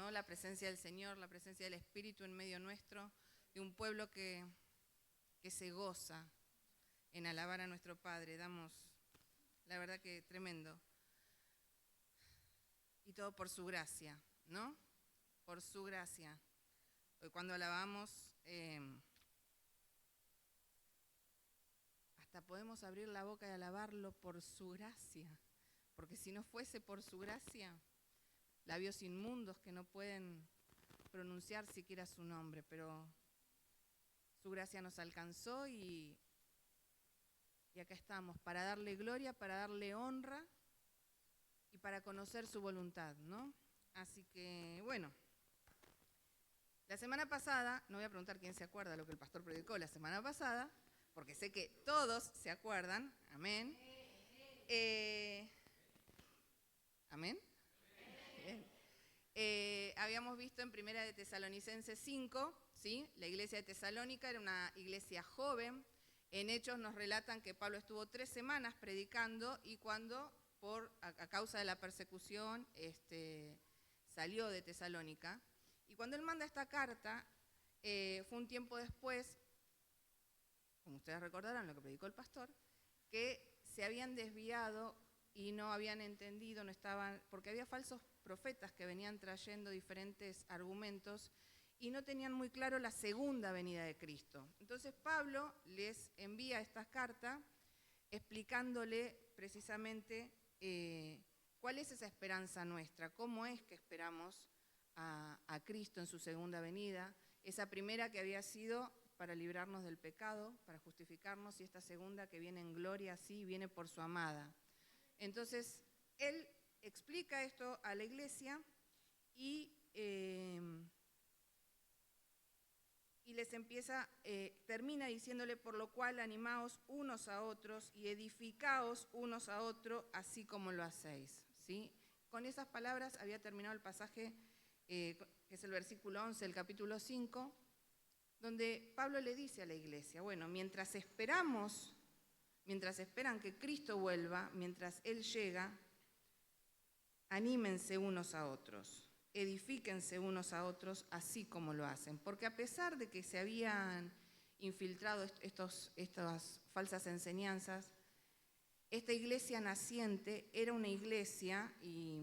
¿no? La presencia del Señor, la presencia del Espíritu en medio nuestro, de un pueblo que se goza en alabar a nuestro Padre. La verdad que tremendo. Y todo por su gracia, ¿no? Por su gracia. Hoy cuando alabamos, hasta podemos abrir la boca y alabarlo por su gracia. Porque si no fuese por su gracia, labios inmundos que no pueden pronunciar siquiera su nombre, pero su gracia nos alcanzó y acá estamos, para darle gloria, para darle honra y para conocer su voluntad, ¿no? Así que, bueno, la semana pasada, no voy a preguntar quién se acuerda lo que el pastor predicó la semana pasada, porque sé que todos se acuerdan, amén. ¿Amén? Bien. Habíamos visto en Primera de Tesalonicenses 5, ¿sí? La iglesia de Tesalónica era una iglesia joven. En Hechos nos relatan que Pablo estuvo 3 semanas predicando y cuando, a causa de la persecución, salió de Tesalónica. Y cuando él manda esta carta, fue un tiempo después, como ustedes recordarán lo que predicó el pastor, que se habían desviado y no habían entendido, no estaban, porque había falsos profetas que venían trayendo diferentes argumentos y no tenían muy claro la segunda venida de Cristo. Entonces Pablo les envía esta carta explicándole precisamente cuál es esa esperanza nuestra, cómo es que esperamos a Cristo en su segunda venida, esa primera que había sido para librarnos del pecado, para justificarnos, y esta segunda que viene en gloria, así, viene por su amada. Entonces, él explica esto a la iglesia y les empieza, termina diciéndole, por lo cual animaos unos a otros y edificaos unos a otros, así como lo hacéis, ¿sí? Con esas palabras había terminado el pasaje, que es el versículo 11 del capítulo 5, donde Pablo le dice a la iglesia, bueno, mientras esperan que Cristo vuelva, mientras Él llega, anímense unos a otros, edifíquense unos a otros así como lo hacen. Porque a pesar de que se habían infiltrado estas falsas enseñanzas, esta iglesia naciente era una iglesia, y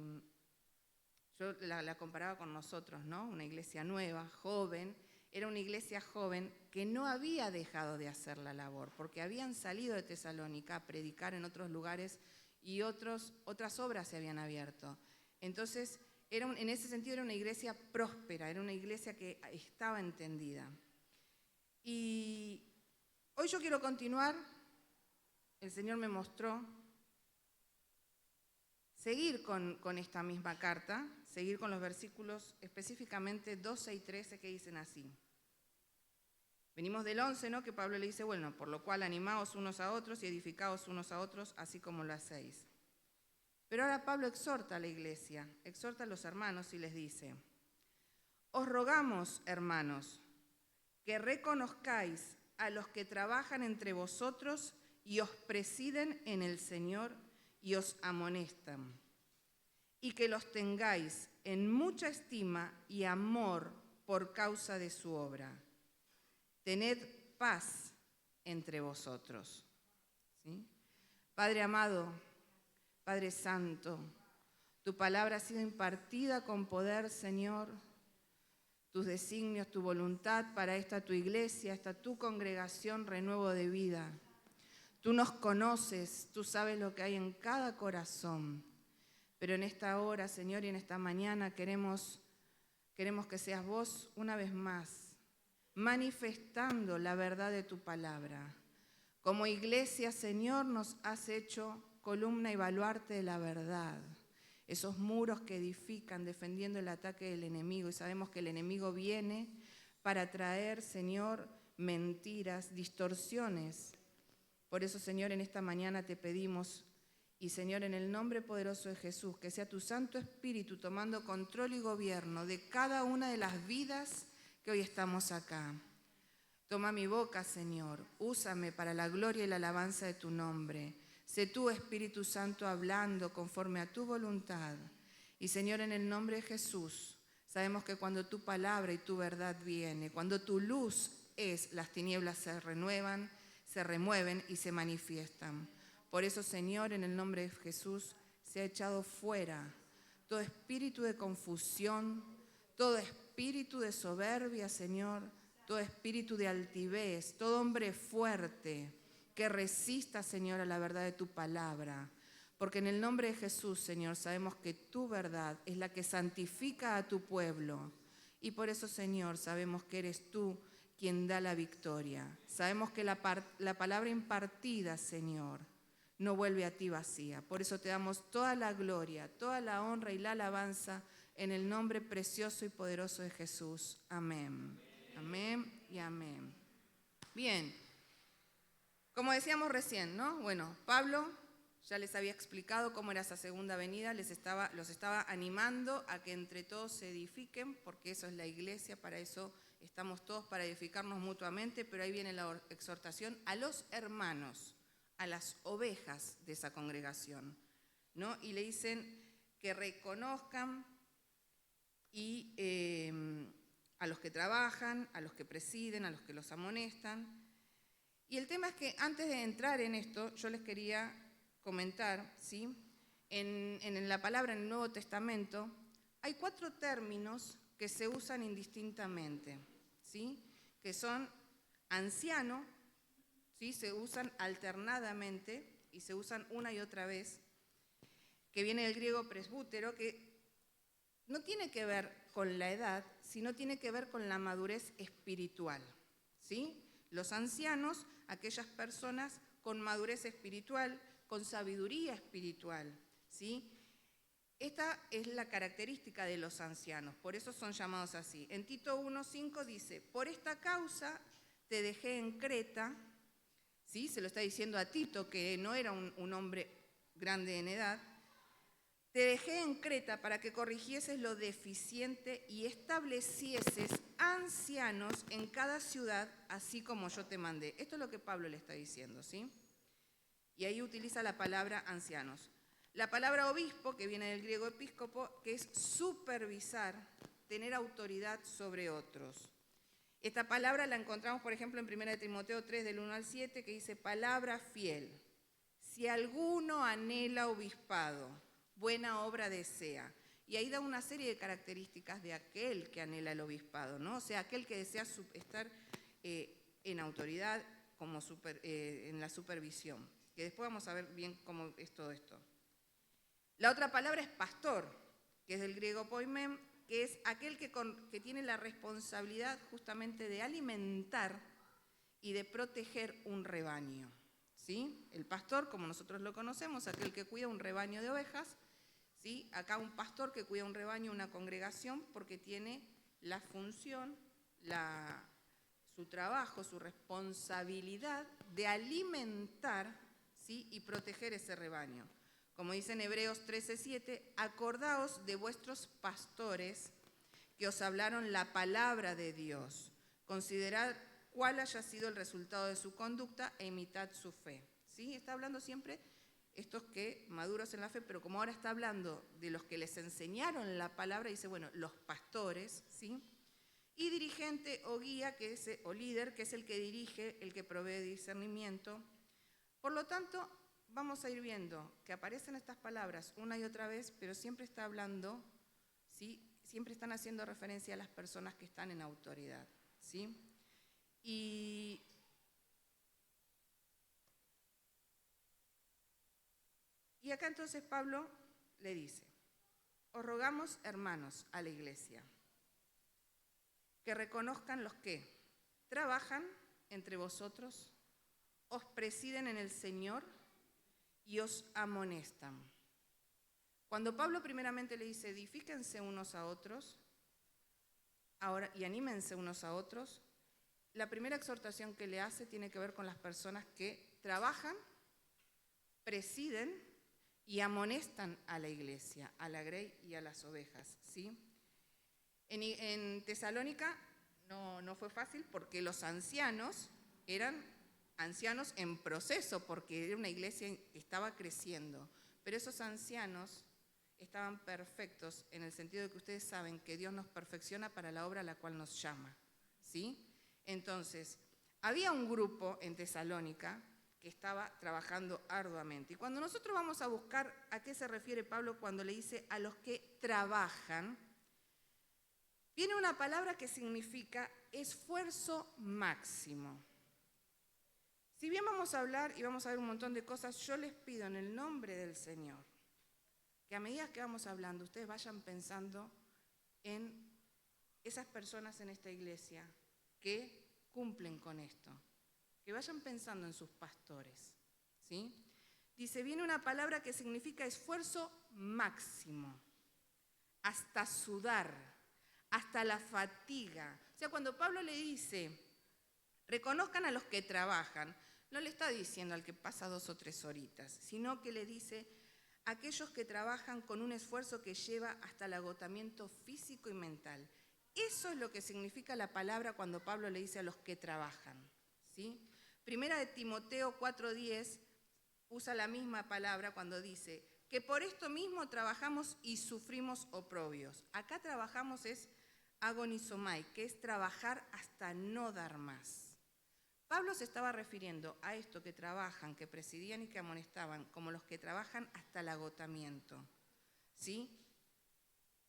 yo la comparaba con nosotros, ¿no? Una iglesia nueva, joven. Era una iglesia joven que no había dejado de hacer la labor, porque habían salido de Tesalónica a predicar en otros lugares y otras obras se habían abierto. Entonces, en ese sentido era una iglesia próspera, era una iglesia que estaba entendida. Y hoy yo quiero continuar, el Señor me mostró, seguir con esta misma carta, seguir con los versículos específicamente 12 y 13 que dicen así. Venimos del 11, ¿no? Que Pablo le dice, bueno, por lo cual animaos unos a otros y edificaos unos a otros, así como lo hacéis. Pero ahora Pablo exhorta a la iglesia, exhorta a los hermanos y les dice, os rogamos, hermanos, que reconozcáis a los que trabajan entre vosotros y os presiden en el Señor y os amonestan, y que los tengáis en mucha estima y amor por causa de su obra. Tened paz entre vosotros. ¿Sí? Padre amado, Padre santo, tu palabra ha sido impartida con poder, Señor. Tus designios, tu voluntad para esta tu iglesia, esta tu congregación, renuevo de vida. Tú nos conoces, tú sabes lo que hay en cada corazón. Pero en esta hora, Señor, y en esta mañana queremos que seas vos una vez más manifestando la verdad de tu palabra. Como iglesia, Señor, nos has hecho columna y baluarte de la verdad. Esos muros que edifican defendiendo el ataque del enemigo. Y sabemos que el enemigo viene para traer, Señor, mentiras, distorsiones. Por eso, Señor, en esta mañana te pedimos, y Señor, en el nombre poderoso de Jesús, que sea tu Santo Espíritu tomando control y gobierno de cada una de las vidas que hoy estamos acá. Toma mi boca, Señor, úsame para la gloria y la alabanza de tu nombre. Sé tú, Espíritu Santo, hablando conforme a tu voluntad. Y, Señor, en el nombre de Jesús, Sabemos que cuando tu palabra y tu verdad viene, cuando tu luz es, las tinieblas se renuevan, se remueven y se manifiestan. Por eso, Señor, en el nombre de Jesús, se ha echado fuera todo espíritu de confusión, todo espíritu de soberbia, Señor, todo espíritu de altivez, todo hombre fuerte que resista, Señor, a la verdad de tu palabra. Porque en el nombre de Jesús, Señor, sabemos que tu verdad es la que santifica a tu pueblo. Y por eso, Señor, sabemos que eres tú quien da la victoria. Sabemos que la palabra impartida, Señor, no vuelve a ti vacía. Por eso te damos toda la gloria, toda la honra y la alabanza en el nombre precioso y poderoso de Jesús. Amén. Amén y amén. Bien, como decíamos recién, ¿no? Bueno, Pablo ya les había explicado cómo era esa segunda venida, los estaba animando a que entre todos se edifiquen, porque eso es la iglesia, para eso estamos todos, para edificarnos mutuamente, pero ahí viene la exhortación a los hermanos, a las ovejas de esa congregación, ¿no? Y le dicen que reconozcan y a los que trabajan, a los que presiden, a los que los amonestan. Y el tema es que antes de entrar en esto, yo les quería comentar, ¿sí? En la palabra en el Nuevo Testamento hay 4 términos que se usan indistintamente, ¿sí? Que son anciano, ¿sí? Se usan alternadamente y se usan una y otra vez, que viene del griego presbútero, que no tiene que ver con la edad, sino tiene que ver con la madurez espiritual, ¿sí? Los ancianos, aquellas personas con madurez espiritual, con sabiduría espiritual, ¿sí? Esta es la característica de los ancianos, por eso son llamados así. En Tito 1:5 dice, por esta causa te dejé en Creta, ¿sí? Se lo está diciendo a Tito, que no era un hombre grande en edad. Te dejé en Creta para que corrigieses lo deficiente y establecieses ancianos en cada ciudad, así como yo te mandé. Esto es lo que Pablo le está diciendo, ¿sí? Y ahí utiliza la palabra ancianos. La palabra obispo, que viene del griego episcopo, que es supervisar, tener autoridad sobre otros. Esta palabra la encontramos, por ejemplo, en 1 Timoteo 3, del 1 al 7, que dice, palabra fiel. Si alguno anhela obispado, buena obra desea. Y ahí da una serie de características de aquel que anhela el obispado, ¿no? O sea, aquel que desea estar en autoridad, como en la supervisión. Que después vamos a ver bien cómo es todo esto. La otra palabra es pastor, que es del griego poimen, que es aquel que tiene la responsabilidad justamente de alimentar y de proteger un rebaño, ¿sí? El pastor, como nosotros lo conocemos, aquel que cuida un rebaño de ovejas, ¿sí? Acá un pastor que cuida un rebaño, una congregación, porque tiene la función, su trabajo, su responsabilidad de alimentar, ¿sí? Y proteger ese rebaño. Como dice en Hebreos 13:7, acordaos de vuestros pastores que os hablaron la palabra de Dios. Considerad cuál haya sido el resultado de su conducta e imitad su fe. ¿Sí? Está hablando siempre estos que maduros en la fe, pero como ahora está hablando de los que les enseñaron la palabra, dice, bueno, los pastores, ¿sí? Y dirigente o guía, o líder, que es el que dirige, el que provee discernimiento. Por lo tanto, vamos a ir viendo que aparecen estas palabras una y otra vez, pero siempre está hablando, ¿sí? Siempre están haciendo referencia a las personas que están en autoridad, ¿sí? Y acá entonces Pablo le dice, os rogamos, hermanos, a la iglesia, que reconozcan los que trabajan entre vosotros, os presiden en el Señor y os amonestan. Cuando Pablo primeramente le dice, edifíquense unos a otros ahora, y anímense unos a otros, la primera exhortación que le hace tiene que ver con las personas que trabajan, presiden y amonestan a la iglesia, a la grey y a las ovejas, ¿sí? En Tesalónica no fue fácil porque los ancianos eran ancianos en proceso, porque era una iglesia que estaba creciendo, pero esos ancianos estaban perfectos en el sentido de que ustedes saben que Dios nos perfecciona para la obra a la cual nos llama, ¿sí? Entonces, había un grupo en Tesalónica que estaba trabajando arduamente. Y cuando nosotros vamos a buscar a qué se refiere Pablo cuando le dice a los que trabajan, viene una palabra que significa esfuerzo máximo. Si bien vamos a hablar y vamos a ver un montón de cosas, yo les pido en el nombre del Señor que a medida que vamos hablando, ustedes vayan pensando en esas personas en esta iglesia que cumplen con esto, que vayan pensando en sus pastores, ¿sí? Dice, viene una palabra que significa esfuerzo máximo, hasta sudar, hasta la fatiga. O sea, cuando Pablo le dice, reconozcan a los que trabajan, no le está diciendo al que pasa 2 o 3 horitas, sino que le dice aquellos que trabajan con un esfuerzo que lleva hasta el agotamiento físico y mental. Eso es lo que significa la palabra cuando Pablo le dice a los que trabajan, ¿sí? Primera de Timoteo 4:10 usa la misma palabra cuando dice que por esto mismo trabajamos y sufrimos oprobios. Acá trabajamos es agonizomai, que es trabajar hasta no dar más. Pablo se estaba refiriendo a esto que trabajan, que presidían y que amonestaban, como los que trabajan hasta el agotamiento, ¿sí?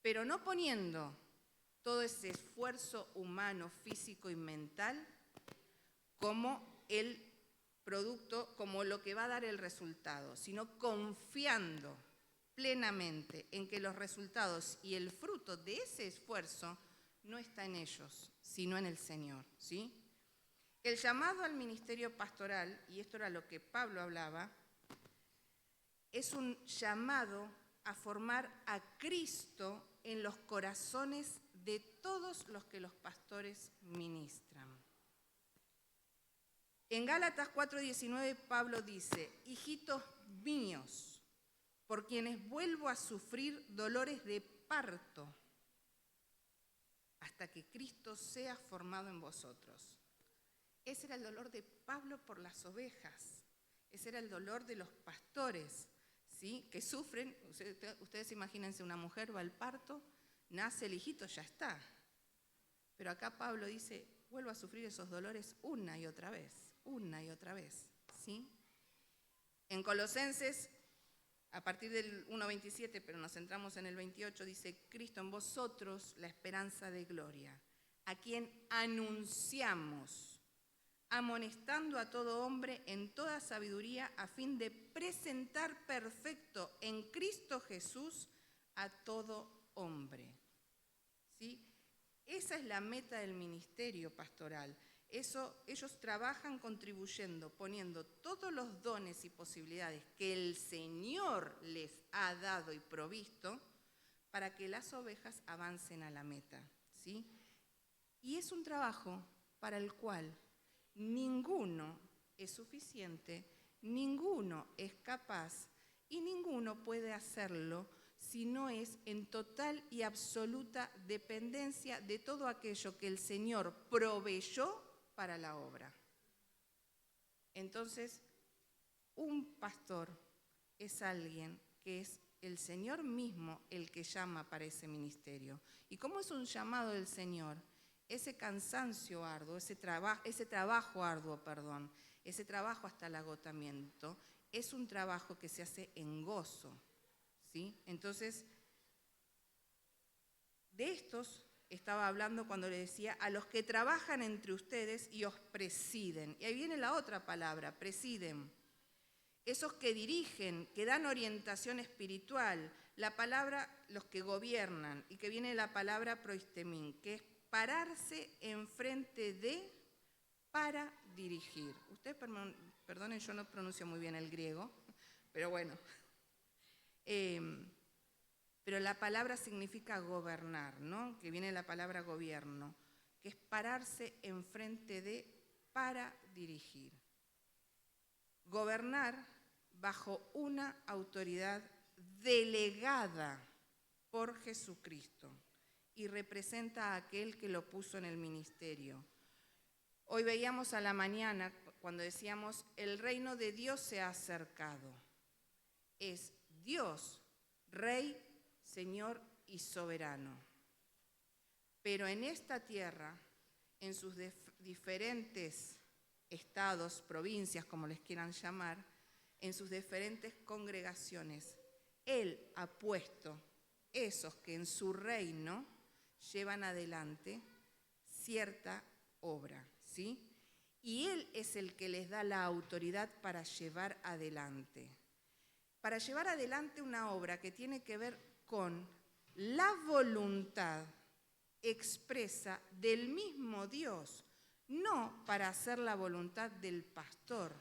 Pero no poniendo todo ese esfuerzo humano, físico y mental como el producto, como lo que va a dar el resultado, sino confiando plenamente en que los resultados y el fruto de ese esfuerzo no está en ellos, sino en el Señor, ¿sí? El llamado al ministerio pastoral, y esto era lo que Pablo hablaba, es un llamado a formar a Cristo en los corazones de todos los que los pastores ministran. En Gálatas 4:19 Pablo dice, hijitos míos, por quienes vuelvo a sufrir dolores de parto, hasta que Cristo sea formado en vosotros. Ese era el dolor de Pablo por las ovejas, ese era el dolor de los pastores, ¿sí? Que sufren. Ustedes imagínense, una mujer va al parto, nace el hijito, ya está. Pero acá Pablo dice, vuelvo a sufrir esos dolores una y otra vez, ¿sí? En Colosenses, a partir del 1:27, pero nos centramos en el 28, dice, Cristo en vosotros, la esperanza de gloria, a quien anunciamos, amonestando a todo hombre en toda sabiduría, a fin de presentar perfecto en Cristo Jesús a todo hombre, ¿sí? Esa es la meta del ministerio pastoral. Ellos trabajan contribuyendo, poniendo todos los dones y posibilidades que el Señor les ha dado y provisto para que las ovejas avancen a la meta, ¿sí? Y es un trabajo para el cual ninguno es suficiente, ninguno es capaz y ninguno puede hacerlo si no es en total y absoluta dependencia de todo aquello que el Señor proveyó para la obra. Entonces, un pastor es alguien que es el Señor mismo el que llama para ese ministerio. ¿Y cómo es un llamado del Señor? Ese cansancio arduo, ese trabajo arduo, ese trabajo hasta el agotamiento, es un trabajo que se hace en gozo, ¿sí? Entonces, de estos estaba hablando cuando le decía a los que trabajan entre ustedes y os presiden. Y ahí viene la otra palabra, presiden. Esos que dirigen, que dan orientación espiritual, la palabra los que gobiernan, y que viene la palabra proistemín, que es pararse enfrente de, para dirigir. Ustedes perdonen, yo no pronuncio muy bien el griego, pero bueno. Pero la palabra significa gobernar, ¿no? Que viene la palabra gobierno, que es pararse enfrente de, para dirigir. Gobernar bajo una autoridad delegada por Jesucristo y representa a aquel que lo puso en el ministerio. Hoy veíamos a la mañana cuando decíamos, el reino de Dios se ha acercado. Es Dios, Rey Señor y soberano. Pero en esta tierra, en sus diferentes estados, provincias, como les quieran llamar, en sus diferentes congregaciones, Él ha puesto esos que en su reino llevan adelante cierta obra, ¿sí? Y Él es el que les da la autoridad para llevar adelante. Para llevar adelante una obra que tiene que ver con la voluntad expresa del mismo Dios, no para hacer la voluntad del pastor.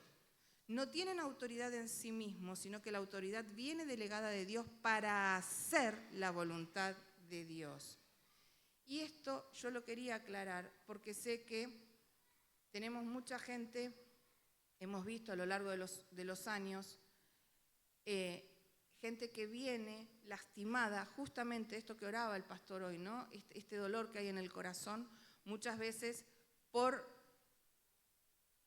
No tienen autoridad en sí mismos, sino que la autoridad viene delegada de Dios para hacer la voluntad de Dios. Y esto yo lo quería aclarar porque sé que tenemos mucha gente, hemos visto a lo largo de los años, gente que viene lastimada, justamente esto que oraba el pastor hoy, ¿no? Este dolor que hay en el corazón, muchas veces por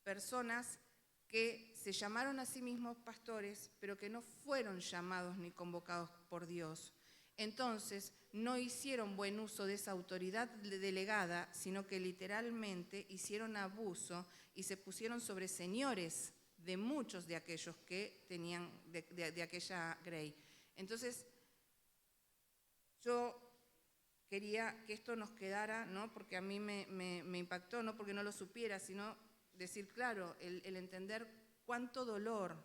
personas que se llamaron a sí mismos pastores, pero que no fueron llamados ni convocados por Dios. Entonces, no hicieron buen uso de esa autoridad delegada, sino que literalmente hicieron abuso y se pusieron sobre señores de muchos de aquellos que tenían, de aquella grey. Entonces, yo quería que esto nos quedara, ¿no? Porque a mí me impactó, no porque no lo supiera, sino decir, claro, el entender cuánto dolor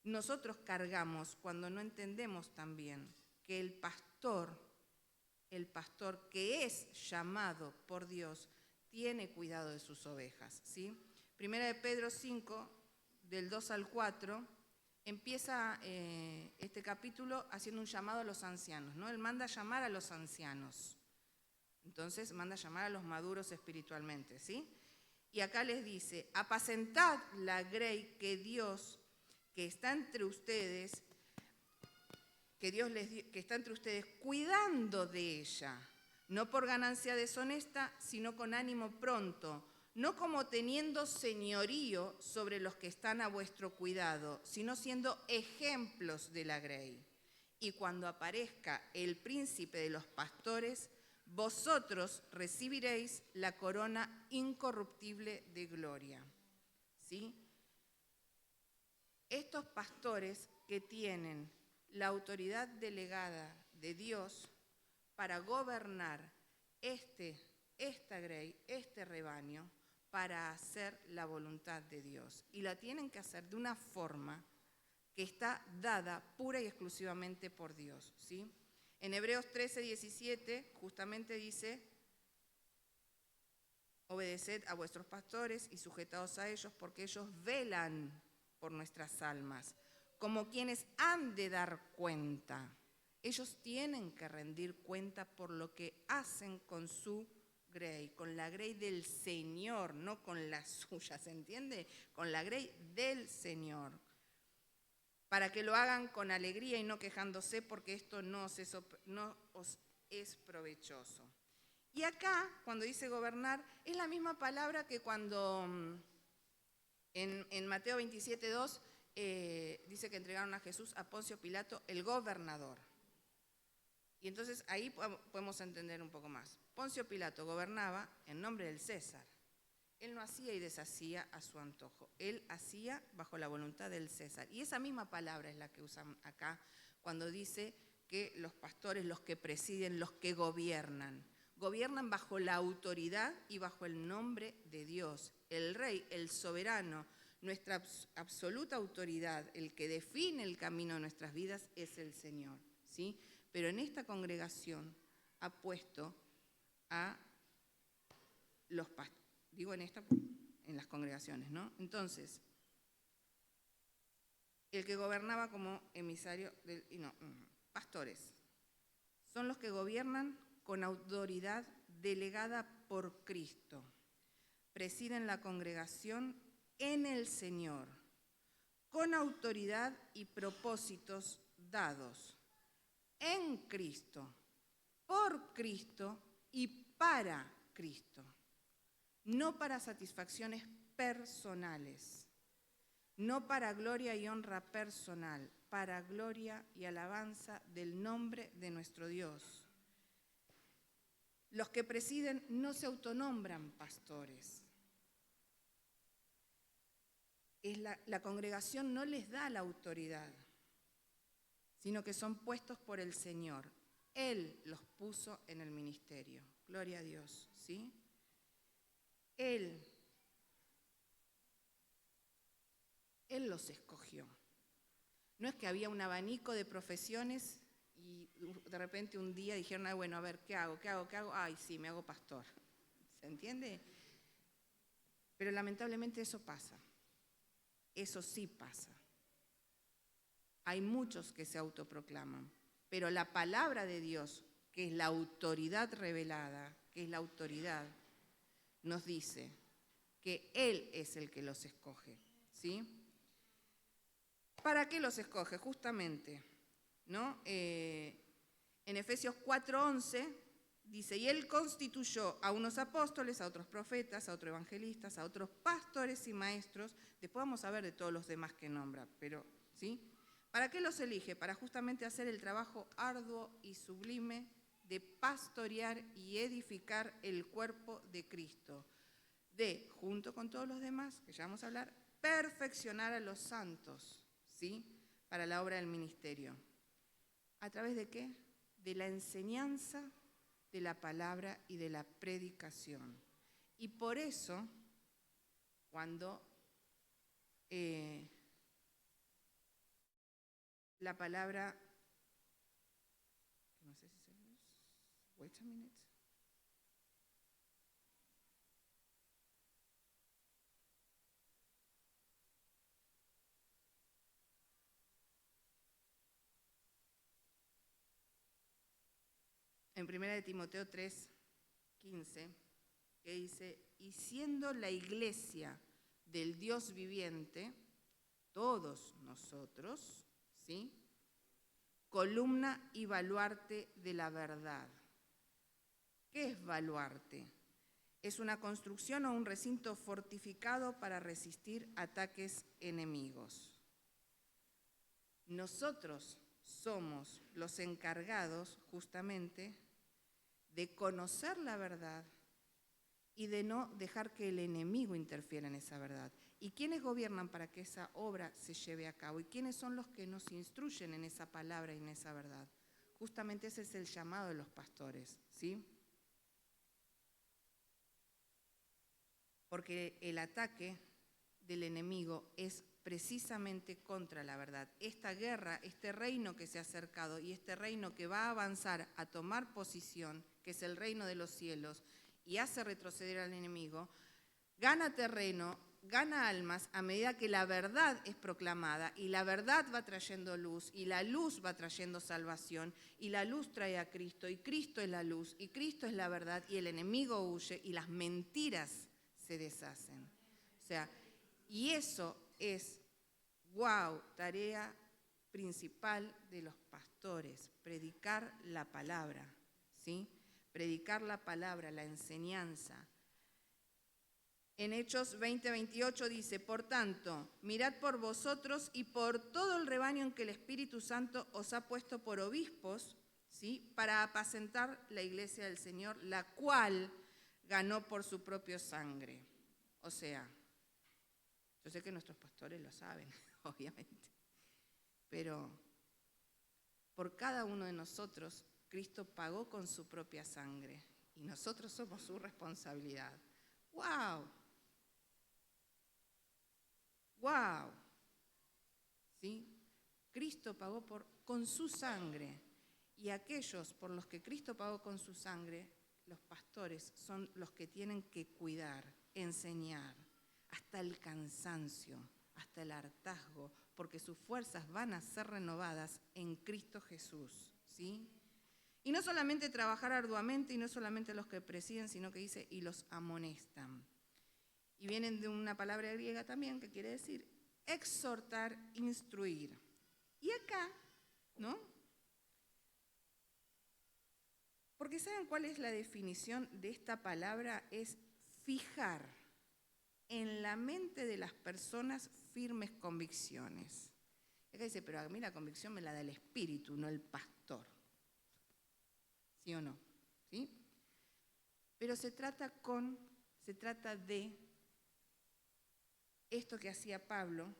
nosotros cargamos cuando no entendemos también que el pastor que es llamado por Dios, tiene cuidado de sus ovejas, ¿sí? Primera de Pedro 5, del 2 al 4, empieza este capítulo haciendo un llamado a los ancianos, ¿no? Él manda a llamar a los ancianos, entonces manda a llamar a los maduros espiritualmente, ¿sí? Y acá les dice, apacentad la grey que Dios, que está entre ustedes, que está entre ustedes, cuidando de ella, no por ganancia deshonesta, sino con ánimo pronto, no como teniendo señorío sobre los que están a vuestro cuidado, sino siendo ejemplos de la grey. Y cuando aparezca el príncipe de los pastores, vosotros recibiréis la corona incorruptible de gloria. ¿Sí? Estos pastores que tienen la autoridad delegada de Dios para gobernar esta grey, este rebaño, para hacer la voluntad de Dios. Y la tienen que hacer de una forma que está dada pura y exclusivamente por Dios, ¿sí? En Hebreos 13, 17 justamente dice, obedeced a vuestros pastores y sujetaos a ellos, porque ellos velan por nuestras almas, como quienes han de dar cuenta. Ellos tienen que rendir cuenta por lo que hacen con su grey, con la grey del Señor, no con la suya, ¿se entiende? Con la grey del Señor. Para que lo hagan con alegría y no quejándose, porque esto no os es provechoso. Y acá, cuando dice gobernar, es la misma palabra que cuando en Mateo 27:2 dice que entregaron a Jesús a Poncio Pilato, el gobernador. Y entonces ahí podemos entender un poco más. Poncio Pilato gobernaba en nombre del César. Él no hacía y deshacía a su antojo. Él hacía bajo la voluntad del César. Y esa misma palabra es la que usan acá cuando dice que los pastores, los que presiden, los que gobiernan bajo la autoridad y bajo el nombre de Dios. El rey, el soberano, nuestra absoluta autoridad, el que define el camino de nuestras vidas es el Señor, ¿sí? Pero en esta congregación ha puesto a los pastores, digo en las congregaciones, ¿no? Entonces, el que gobernaba como emisario, pastores, son los que gobiernan con autoridad delegada por Cristo. Presiden la congregación en el Señor, con autoridad y propósitos dados en Cristo, por Cristo y para Cristo. No para satisfacciones personales, no para gloria y honra personal, para gloria y alabanza del nombre de nuestro Dios. Los que presiden no se autonombran pastores. La congregación no les da la autoridad, sino que son puestos por el Señor. Él los puso en el ministerio. Gloria a Dios, ¿sí? Él los escogió. No es que había un abanico de profesiones y de repente un día dijeron, ay, bueno, a ver, ¿qué hago? Ay, sí, me hago pastor. ¿Se entiende? Pero lamentablemente eso pasa. Eso sí pasa. Hay muchos que se autoproclaman, pero la palabra de Dios, que es la autoridad revelada, que es la autoridad, nos dice que Él es el que los escoge, ¿sí? ¿Para qué los escoge? Justamente, ¿no? En Efesios 4:11 dice, y Él constituyó a unos apóstoles, a otros profetas, a otros evangelistas, a otros pastores y maestros. Después vamos a ver de todos los demás que nombra, pero, ¿sí? ¿Para qué los elige? Para justamente hacer el trabajo arduo y sublime de pastorear y edificar el cuerpo de Cristo, de, junto con todos los demás, que ya vamos a hablar, perfeccionar a los santos, ¿sí? Para la obra del ministerio. ¿A través de qué? De la enseñanza, de la palabra y de la predicación. Y por eso, cuando la palabra, no sé si se los, wait a minute. En 1 Timoteo 3:15, que dice, y siendo la iglesia del Dios viviente, todos nosotros, ¿sí? Columna y baluarte de la verdad. ¿Qué es baluarte? Es una construcción o un recinto fortificado para resistir ataques enemigos. Nosotros somos los encargados justamente de conocer la verdad y de no dejar que el enemigo interfiera en esa verdad. ¿Y quiénes gobiernan para que esa obra se lleve a cabo? ¿Y quiénes son los que nos instruyen en esa palabra y en esa verdad? Justamente ese es el llamado de los pastores, ¿sí? Porque el ataque del enemigo es precisamente contra la verdad. Esta guerra, este reino que se ha acercado y este reino que va a avanzar a tomar posición, que es el reino de los cielos, y hace retroceder al enemigo, gana terreno, gana almas a medida que la verdad es proclamada y la verdad va trayendo luz y la luz va trayendo salvación y la luz trae a Cristo y Cristo es la luz y Cristo es la verdad y el enemigo huye y las mentiras se deshacen. O sea, y eso es, wow, tarea principal de los pastores, predicar la palabra, ¿sí? Predicar la palabra, la enseñanza. En Hechos 20:28 dice, por tanto, mirad por vosotros y por todo el rebaño en que el Espíritu Santo os ha puesto por obispos, ¿sí? Para apacentar la iglesia del Señor, la cual ganó por su propia sangre. O sea, yo sé que nuestros pastores lo saben, obviamente, pero por cada uno de nosotros, Cristo pagó con su propia sangre y nosotros somos su responsabilidad. ¡Wow! ¡Wow! ¿Sí? Cristo pagó con su sangre y aquellos por los que Cristo pagó con su sangre, los pastores son los que tienen que cuidar, enseñar, hasta el cansancio, hasta el hartazgo, porque sus fuerzas van a ser renovadas en Cristo Jesús, ¿sí? Y no solamente trabajar arduamente, y no solamente los que presiden, sino que dice, y los amonestan. Y vienen de una palabra griega también, que quiere decir exhortar, instruir. Y acá, ¿no? Porque ¿saben cuál es la definición de esta palabra? Es fijar en la mente de las personas firmes convicciones. Acá dice, pero a mí la convicción me la da el Espíritu, no el pastor. ¿Sí o no? ¿Sí? Pero se trata de esto que hacía Pablo.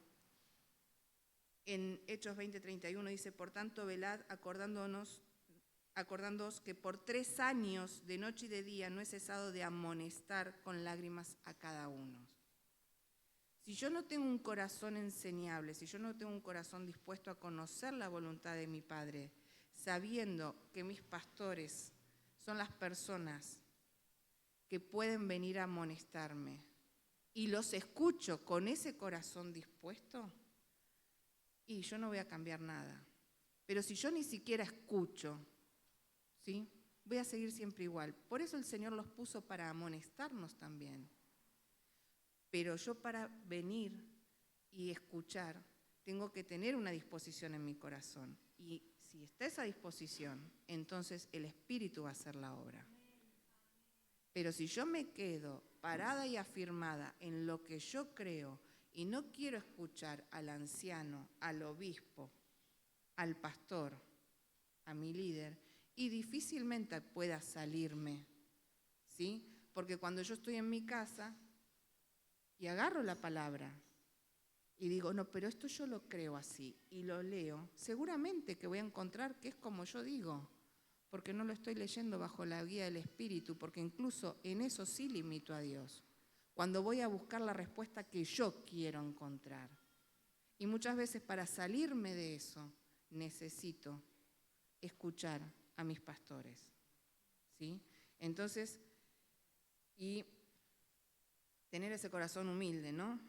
En Hechos 20:31 dice, por tanto, velad, acordándoos que por 3 años, de noche y de día, no he cesado de amonestar con lágrimas a cada uno. Si yo no tengo un corazón enseñable, si yo no tengo un corazón dispuesto a conocer la voluntad de mi Padre, sabiendo que mis pastores son las personas que pueden venir a amonestarme, y los escucho con ese corazón dispuesto, y yo no voy a cambiar nada. Pero si yo ni siquiera escucho, ¿sí?, voy a seguir siempre igual. Por eso el Señor los puso para amonestarnos también. Pero yo, para venir y escuchar, tengo que tener una disposición en mi corazón. Y si está esa disposición, entonces el Espíritu va a hacer la obra. Pero si yo me quedo parada y afirmada en lo que yo creo y no quiero escuchar al anciano, al obispo, al pastor, a mi líder, y difícilmente pueda salirme, ¿sí? Porque cuando yo estoy en mi casa y agarro la palabra y digo, no, pero esto yo lo creo así, y lo leo, seguramente que voy a encontrar que es como yo digo, porque no lo estoy leyendo bajo la guía del Espíritu, porque incluso en eso sí limito a Dios, cuando voy a buscar la respuesta que yo quiero encontrar. Y muchas veces, para salirme de eso, necesito escuchar a mis pastores, ¿sí? Entonces, y tener ese corazón humilde, ¿no?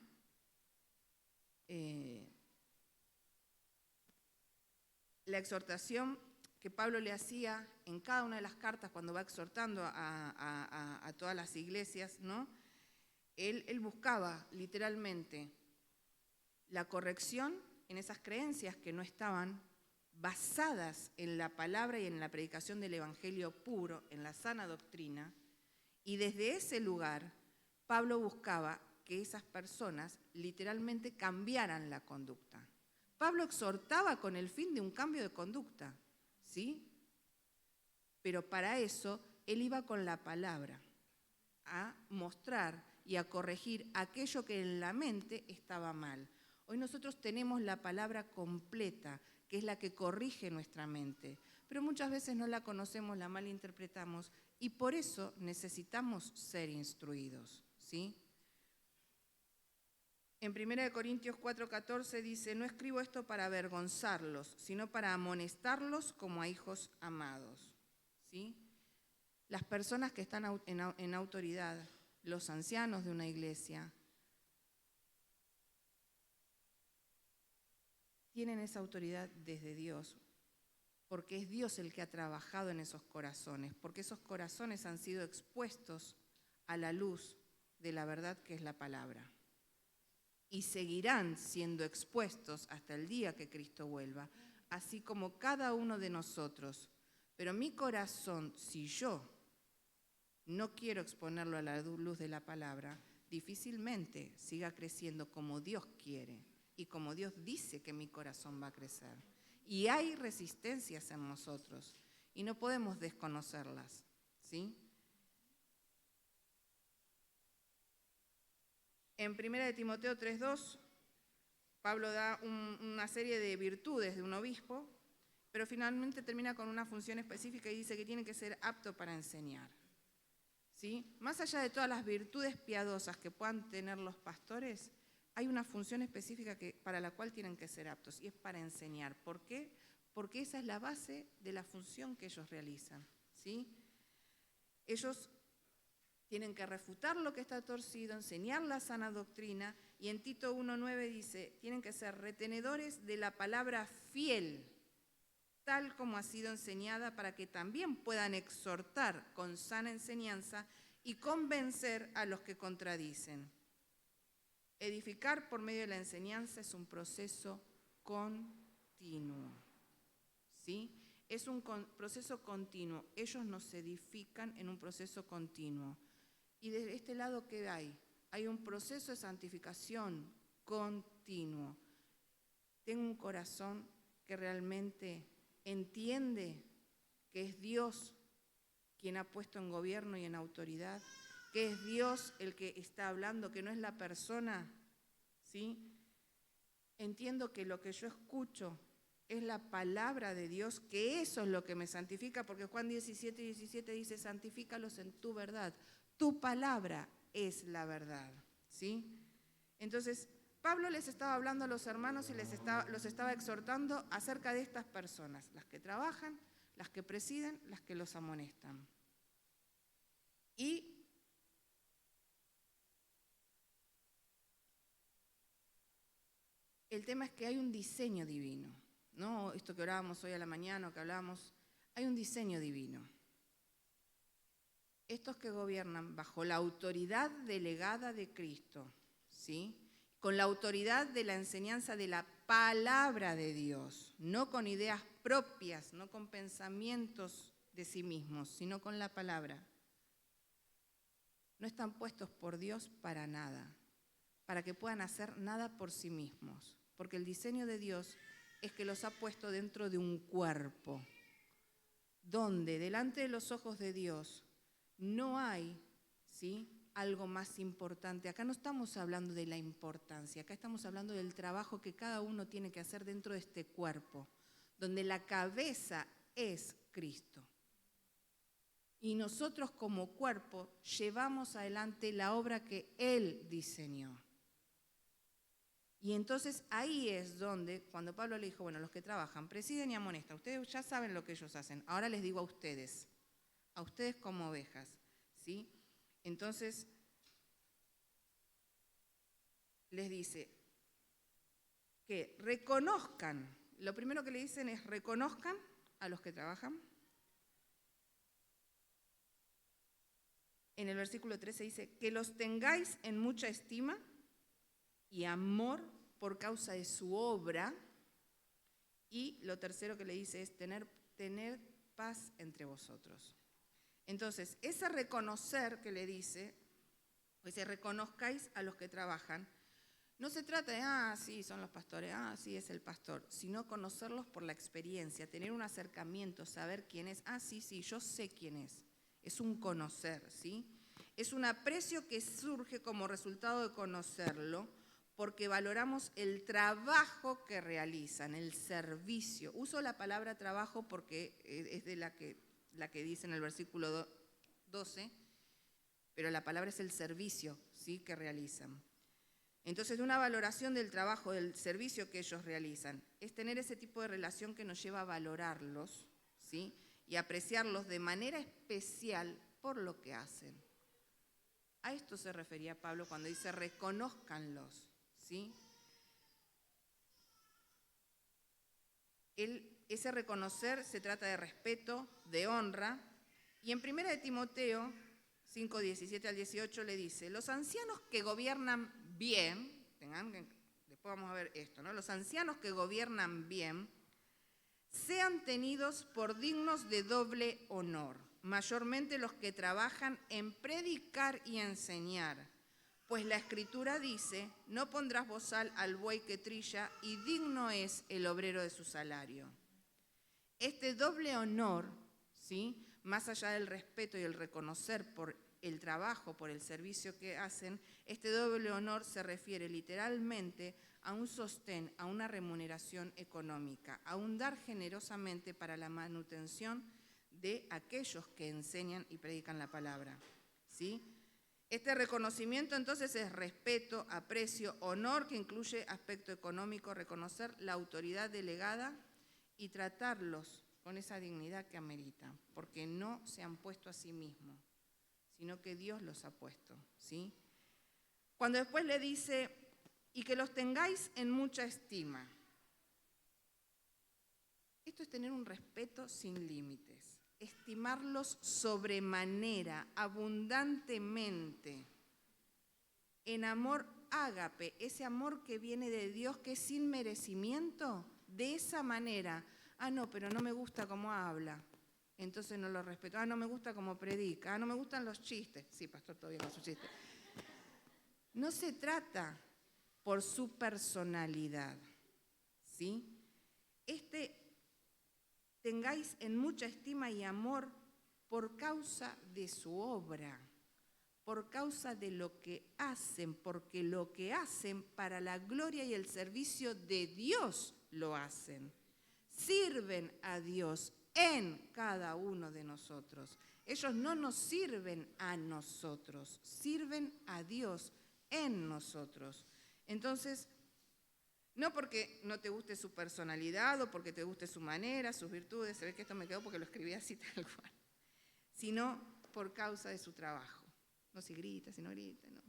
La exhortación que Pablo le hacía en cada una de las cartas cuando va exhortando a todas las iglesias, ¿no? Él buscaba literalmente la corrección en esas creencias que no estaban basadas en la palabra y en la predicación del evangelio puro, en la sana doctrina, y desde ese lugar Pablo buscaba que esas personas literalmente cambiaran la conducta. Pablo exhortaba con el fin de un cambio de conducta, ¿sí? Pero para eso él iba con la palabra a mostrar y a corregir aquello que en la mente estaba mal. Hoy nosotros tenemos la palabra completa, que es la que corrige nuestra mente, pero muchas veces no la conocemos, la malinterpretamos, y por eso necesitamos ser instruidos, ¿sí? En 1 Corintios 4:14 dice, no escribo esto para avergonzarlos, sino para amonestarlos como a hijos amados, ¿sí? Las personas que están en autoridad, los ancianos de una iglesia, tienen esa autoridad desde Dios, porque es Dios el que ha trabajado en esos corazones, porque esos corazones han sido expuestos a la luz de la verdad que es la palabra. Y seguirán siendo expuestos hasta el día que Cristo vuelva, así como cada uno de nosotros. Pero mi corazón, si yo no quiero exponerlo a la luz de la palabra, difícilmente siga creciendo como Dios quiere y como Dios dice que mi corazón va a crecer. Y hay resistencias en nosotros y no podemos desconocerlas, ¿sí? En 1 Timoteo 3:2, Pablo da una serie de virtudes de un obispo, pero finalmente termina con una función específica y dice que tiene que ser apto para enseñar, ¿sí? Más allá de todas las virtudes piadosas que puedan tener los pastores, hay una función específica para la cual tienen que ser aptos, y es para enseñar. ¿Por qué? Porque esa es la base de la función que ellos realizan, ¿sí? Ellos tienen que refutar lo que está torcido, enseñar la sana doctrina, y en Tito 1:9 dice, tienen que ser retenedores de la palabra fiel, tal como ha sido enseñada, para que también puedan exhortar con sana enseñanza y convencer a los que contradicen. Edificar por medio de la enseñanza es un proceso continuo, ¿sí? Es un proceso continuo. Ellos nos edifican en un proceso continuo. Y de este lado, ¿qué hay? Hay un proceso de santificación continuo. tengo un corazón que realmente entiende que es Dios quien ha puesto en gobierno y en autoridad, que es Dios el que está hablando, que no es la persona, ¿sí? Entiendo que lo que yo escucho es la palabra de Dios, que eso es lo que me santifica, porque Juan 17:17 dice, santifícalos en tu verdad. Tu palabra es la verdad, ¿sí? Entonces, Pablo les estaba hablando a los hermanos y los estaba exhortando acerca de estas personas, las que trabajan, las que presiden, las que los amonestan. Y el tema es que hay un diseño divino, ¿no? Esto que orábamos hoy a la mañana, o que hablábamos, hay un diseño divino. Estos que gobiernan bajo la autoridad delegada de Cristo, ¿sí? Con la autoridad de la enseñanza de la palabra de Dios, no con ideas propias, no con pensamientos de sí mismos, sino con la palabra. No están puestos por Dios para nada, para que puedan hacer nada por sí mismos, porque el diseño de Dios es que los ha puesto dentro de un cuerpo, donde delante de los ojos de Dios no hay, ¿sí?, algo más importante. Acá no estamos hablando de la importancia, acá estamos hablando del trabajo que cada uno tiene que hacer dentro de este cuerpo, donde la cabeza es Cristo. Y nosotros como cuerpo llevamos adelante la obra que Él diseñó. Y entonces ahí es donde, cuando Pablo le dijo, bueno, los que trabajan, presiden y amonestan, ustedes ya saben lo que ellos hacen, ahora les digo a ustedes como ovejas, ¿sí? Entonces, les dice que reconozcan, lo primero que le dicen es reconozcan a los que trabajan. En el versículo 13 dice, que los tengáis en mucha estima y amor por causa de su obra. Y lo tercero que le dice es tener paz entre vosotros. Entonces, ese reconocer que le dice, pues reconozcáis a los que trabajan, no se trata de, sí, son los pastores, sí, es el pastor, sino conocerlos por la experiencia, tener un acercamiento, saber quién es, sí, yo sé quién es. Es un conocer, ¿sí? Es un aprecio que surge como resultado de conocerlo, porque valoramos el trabajo que realizan, el servicio. Uso la palabra trabajo porque es de la que dice en el versículo 12, pero la palabra es el servicio, ¿sí?, que realizan. Entonces, una valoración del trabajo, del servicio que ellos realizan, es tener ese tipo de relación que nos lleva a valorarlos, ¿sí?, y apreciarlos de manera especial por lo que hacen. A esto se refería Pablo cuando dice reconózcanlos, ¿sí? Ese reconocer se trata de respeto, de honra, y en 1 de Timoteo 5, 17 al 18 le dice, los ancianos que gobiernan bien, después vamos a ver esto, ¿no? Los ancianos que gobiernan bien, sean tenidos por dignos de doble honor, mayormente los que trabajan en predicar y enseñar, pues la Escritura dice, no pondrás bozal al buey que trilla y digno es el obrero de su salario. Este doble honor, ¿sí?, más allá del respeto y el reconocer por el trabajo, por el servicio que hacen, este doble honor se refiere literalmente a un sostén, a una remuneración económica, a un dar generosamente para la manutención de aquellos que enseñan y predican la palabra, ¿sí? Este reconocimiento entonces es respeto, aprecio, honor, que incluye aspecto económico, reconocer la autoridad delegada y tratarlos con esa dignidad que ameritan, porque no se han puesto a sí mismos, sino que Dios los ha puesto, ¿sí? Cuando después le dice, y que los tengáis en mucha estima. Esto es tener un respeto sin límites, estimarlos sobremanera, abundantemente, en amor ágape, ese amor que viene de Dios, que es sin merecimiento, de esa manera. No, pero no me gusta cómo habla, entonces no lo respeto. No me gusta cómo predica, no me gustan los chistes. Sí, pastor, todavía con sus chistes. No se trata por su personalidad, ¿sí? Tengáis en mucha estima y amor por causa de su obra, por causa de lo que hacen, porque lo que hacen para la gloria y el servicio de Dios lo hacen. Sirven a Dios en cada uno de nosotros. Ellos no nos sirven a nosotros, sirven a Dios en nosotros. Entonces, no porque no te guste su personalidad o porque te guste su manera, sus virtudes, se ve que esto me quedó porque lo escribí así tal cual, sino por causa de su trabajo. No si grita, si no grita, no.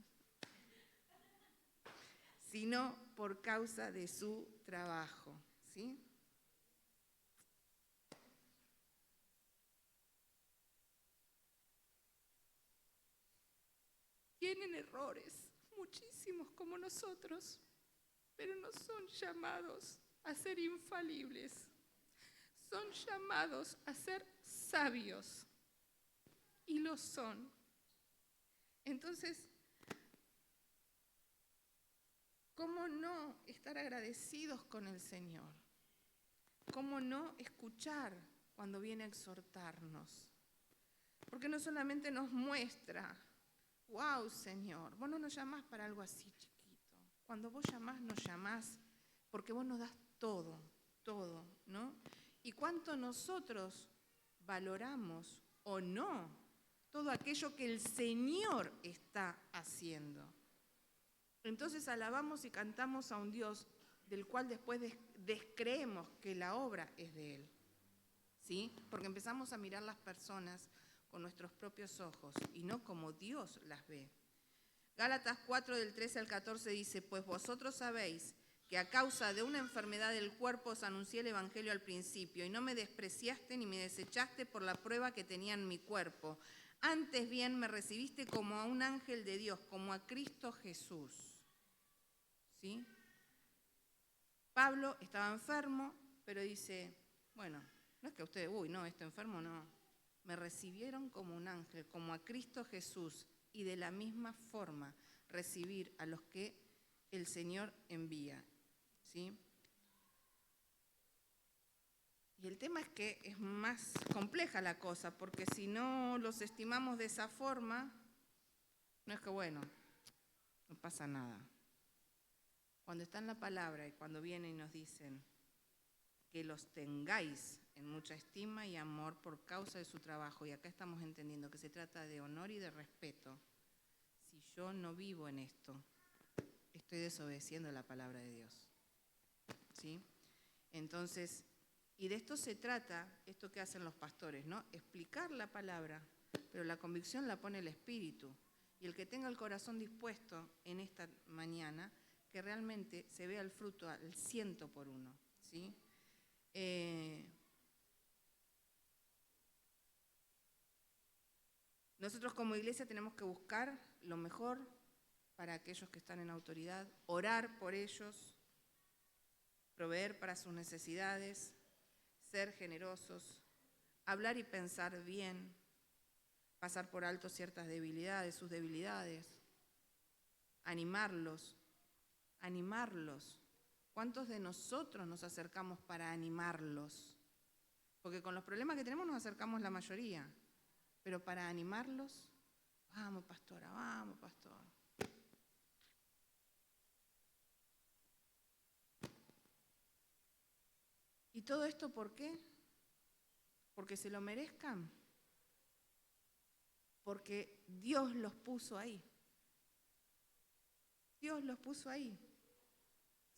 Sino por causa de su trabajo, ¿sí? Tienen errores, muchísimos como nosotros, pero no son llamados a ser infalibles. Son llamados a ser sabios. Y lo son. Entonces, ¿cómo no estar agradecidos con el Señor? ¿Cómo no escuchar cuando viene a exhortarnos? Porque no solamente nos muestra, wow, Señor, vos no nos llamás para algo así chiquito. Cuando vos llamás, nos llamás porque vos nos das todo, todo, ¿no? Y cuánto nosotros valoramos o no todo aquello que el Señor está haciendo. Entonces alabamos y cantamos a un Dios del cual después descreemos que la obra es de Él, ¿sí? Porque empezamos a mirar las personas con nuestros propios ojos y no como Dios las ve. Gálatas 4 del 13 al 14 dice, pues vosotros sabéis que a causa de una enfermedad del cuerpo os anuncié el Evangelio al principio, y no me despreciaste ni me desechaste por la prueba que tenía en mi cuerpo. Antes bien me recibiste como a un ángel de Dios, como a Cristo Jesús. ¿Sí? Pablo estaba enfermo, pero dice, bueno, no es que ustedes, no, está enfermo, no. Me recibieron como un ángel, como a Cristo Jesús, y de la misma forma recibir a los que el Señor envía. ¿Sí? Y el tema es que es más compleja la cosa, porque si no los estimamos de esa forma, no es que bueno, no pasa nada. Cuando está en la palabra y cuando vienen y nos dicen que los tengáis en mucha estima y amor por causa de su trabajo, y acá estamos entendiendo que se trata de honor y de respeto, si yo no vivo en esto, estoy desobedeciendo la palabra de Dios. ¿Sí? Entonces, y de esto se trata, esto que hacen los pastores, ¿no? Explicar la palabra, pero la convicción la pone el Espíritu. Y el que tenga el corazón dispuesto en esta mañana, que realmente se vea el fruto al 100%, ¿sí? Nosotros como iglesia tenemos que buscar lo mejor para aquellos que están en autoridad, orar por ellos, proveer para sus necesidades, ser generosos, hablar y pensar bien, pasar por alto ciertas debilidades, sus debilidades, animarlos. ¿Cuántos de nosotros nos acercamos para animarlos? Porque con los problemas que tenemos nos acercamos la mayoría, pero para animarlos, vamos pastora, vamos pastor. ¿Y todo esto por qué? ¿Porque se lo merezcan? Porque Dios los puso ahí. Dios los puso ahí.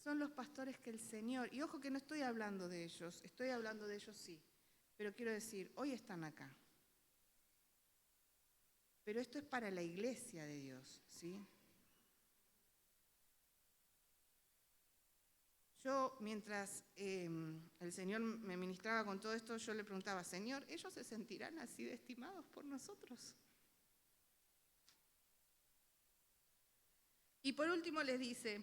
Son los pastores que el Señor, y ojo que no estoy hablando de ellos, estoy hablando de ellos sí, pero quiero decir, hoy están acá. Pero esto es para la iglesia de Dios, ¿sí? Yo, mientras el Señor me ministraba con todo esto, yo le preguntaba, Señor, ¿ellos se sentirán así de estimados por nosotros? Y por último les dice,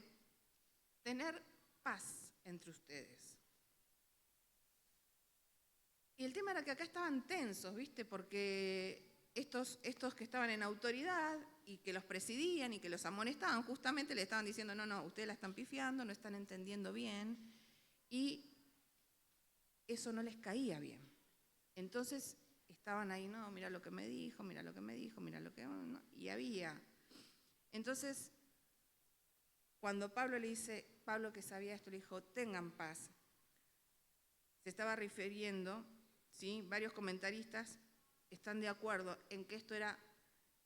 tener paz entre ustedes. Y el tema era que acá estaban tensos, ¿viste? Porque estos que estaban en autoridad y que los presidían y que los amonestaban, justamente le estaban diciendo, no, ustedes la están pifiando, no están entendiendo bien. y eso no les caía bien. Entonces estaban ahí, no, mira lo que me dijo, mira lo que me dijo, mira lo que... No, y había. Entonces, cuando Pablo le dice, Pablo que sabía esto, le dijo, tengan paz. Se estaba refiriendo, ¿sí? Varios comentaristas están de acuerdo en que esto era,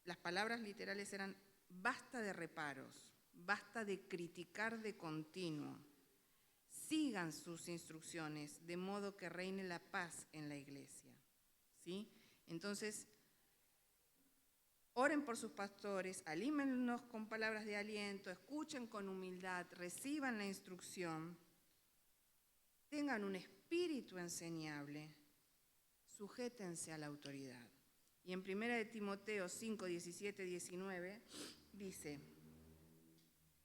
las palabras literales eran, basta de reparos, basta de criticar de continuo. Sigan sus instrucciones, de modo que reine la paz en la iglesia. ¿Sí? Entonces, oren por sus pastores, alímenlos con palabras de aliento, escuchen con humildad, reciban la instrucción, tengan un espíritu enseñable, sujétense a la autoridad. Y en 1 de Timoteo 5, 17, 19 dice,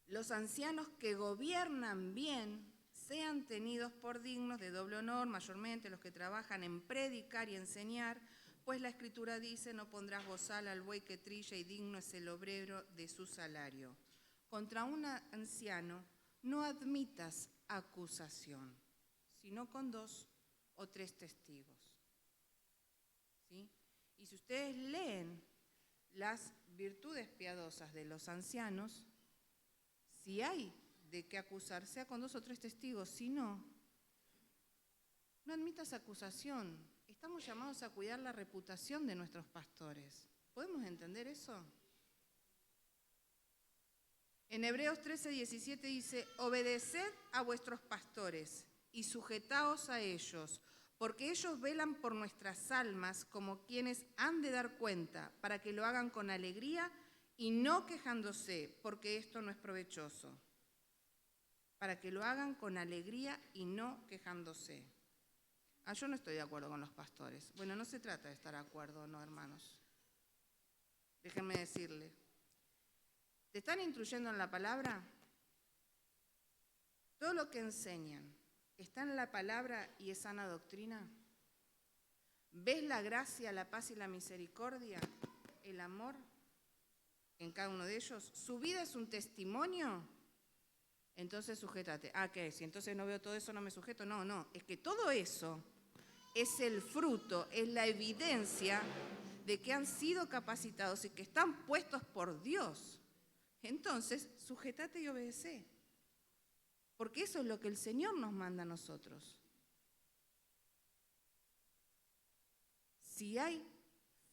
los ancianos que gobiernan bien sean tenidos por dignos de doble honor, mayormente los que trabajan en predicar y enseñar, pues la Escritura dice, no pondrás bozal al buey que trilla y digno es el obrero de su salario. Contra un anciano no admitas acusación, sino con 2 o 3 testigos. ¿Sí? Y si ustedes leen las virtudes piadosas de los ancianos, si hay de qué acusar, sea con 2 o 3 testigos, si no, no admitas acusación. Estamos llamados a cuidar la reputación de nuestros pastores. ¿Podemos entender eso? En Hebreos 13, 17 dice, obedeced a vuestros pastores y sujetaos a ellos, porque ellos velan por nuestras almas como quienes han de dar cuenta, para que lo hagan con alegría y no quejándose, porque esto no es provechoso. Para que lo hagan con alegría y no quejándose. Yo no estoy de acuerdo con los pastores. Bueno, no se trata de estar de acuerdo, no, hermanos. Déjenme decirle. ¿Te están instruyendo en la palabra? Todo lo que enseñan, ¿está en la palabra y es sana doctrina? ¿Ves la gracia, la paz y la misericordia, el amor en cada uno de ellos? ¿Su vida es un testimonio? Entonces sujétate. ¿Qué? Si entonces no veo todo eso, no me sujeto. No, es que todo eso es el fruto, es la evidencia de que han sido capacitados y que están puestos por Dios. Entonces, sujétate y obedece. Porque eso es lo que el Señor nos manda a nosotros. Si hay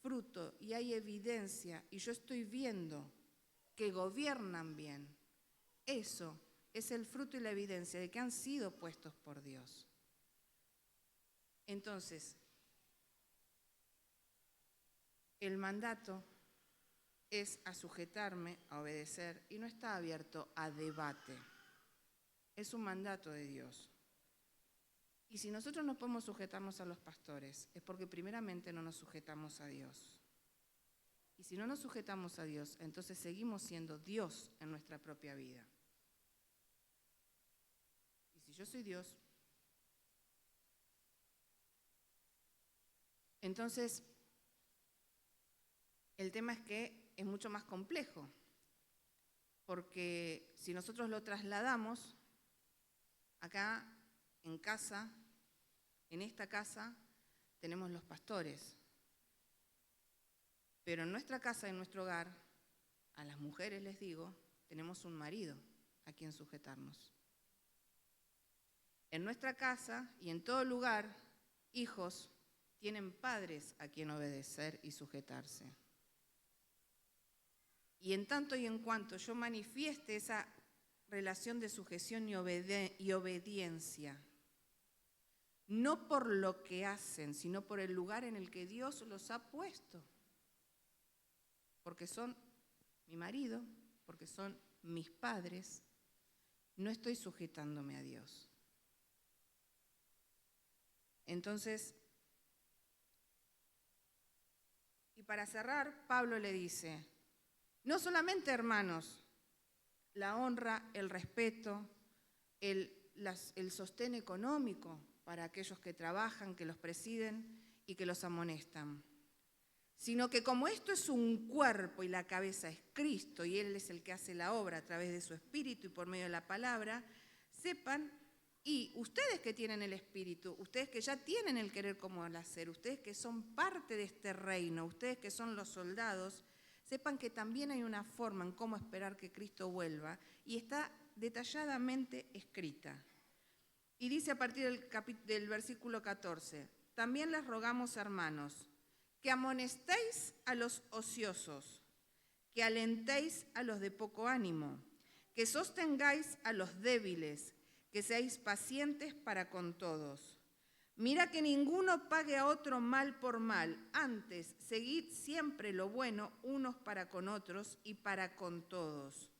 fruto y hay evidencia y yo estoy viendo que gobiernan bien, eso es el fruto y la evidencia de que han sido puestos por Dios. Entonces, el mandato es a sujetarme, a obedecer, y no está abierto a debate. Es un mandato de Dios. Y si nosotros no podemos sujetarnos a los pastores, es porque primeramente no nos sujetamos a Dios. Y si no nos sujetamos a Dios, entonces seguimos siendo Dios en nuestra propia vida. Y si yo soy Dios, entonces el tema es que es mucho más complejo, porque si nosotros lo trasladamos acá en casa, en esta casa, tenemos los pastores. Pero en nuestra casa, en nuestro hogar, a las mujeres les digo, tenemos un marido a quien sujetarnos. En nuestra casa y en todo lugar, hijos tienen padres a quien obedecer y sujetarse. Y en tanto y en cuanto yo manifieste esa relación de sujeción y obediencia, no por lo que hacen, sino por el lugar en el que Dios los ha puesto, porque son mi marido, porque son mis padres, no estoy sujetándome a Dios. Entonces, y para cerrar, Pablo le dice, no solamente, hermanos, la honra, el respeto, el sostén económico para aquellos que trabajan, que los presiden y que los amonestan, sino que como esto es un cuerpo y la cabeza es Cristo y Él es el que hace la obra a través de su Espíritu y por medio de la palabra, sepan Y ustedes que tienen el Espíritu, ustedes que ya tienen el querer como el hacer, ustedes que son parte de este reino, ustedes que son los soldados, sepan que también hay una forma en cómo esperar que Cristo vuelva y está detalladamente escrita. Y dice a partir del versículo 14, también les rogamos, hermanos, que amonestéis a los ociosos, que alentéis a los de poco ánimo, que sostengáis a los débiles, que seáis pacientes para con todos. Mira que ninguno pague a otro mal por mal, antes seguid siempre lo bueno unos para con otros y para con todos.